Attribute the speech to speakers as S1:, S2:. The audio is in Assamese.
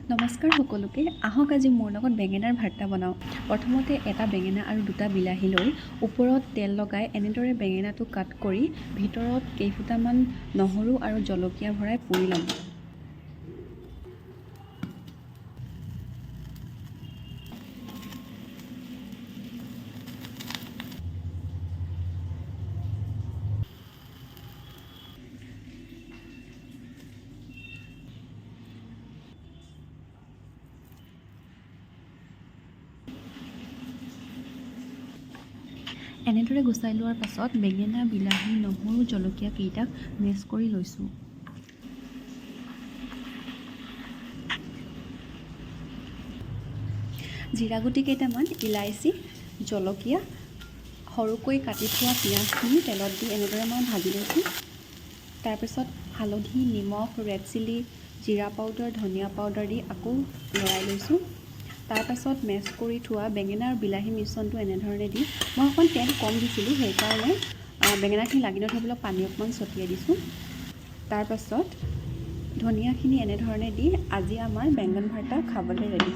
S1: নমস্কাৰ সকলোকে। আহক আজি মোৰ লগত বেঙেনাৰ ভৰ্তা বনাওঁ। প্ৰথমতে এটা বেঙেনা আৰু দুটা বিলাহী লৈ ওপৰত তেল লগাই এনেদৰে বেঙেনাটো কাট কৰি ভিতৰত কেইফুটামান নহৰু আৰু জলকীয়া ভৰাই পুৰি ল'ম। এনেদৰে গুচাই লোৱাৰ পাছত বেঙেনা, বিলাহী, নহৰু, জলকীয়া কেইটাক মেছ কৰি লৈছোঁ। জিৰা গুটি কেইটামান, ইলাইচি, জলকীয়া, সৰুকৈ কাটি থোৱা পিঁয়াজখিনি তেলত দি এনেদৰে মই ভাজি লৈছোঁ। তাৰপিছত হালধি, নিমখ, ৰেড চিলি, জিৰা পাউডাৰ, ধনিয়া পাউডাৰ দি আকৌ লৰাই লৈছোঁ। তাৰপাছত মেছ কৰি থোৱা বেঙেনা আৰু বিলাহী মিশ্ৰণটো এনেধৰণে দি মই অকণ তেল কম দিছিলোঁ, সেইকাৰণে বেঙেনাখিনি লাগি নধৰিবলৈ পানী অকণমান ছটিয়াই দিছোঁ। তাৰপাছত ধনিয়াখিনি এনেধৰণে দি আজি আমাৰ বেঙেন ভৰ্তা খাবলৈ ৰেডি।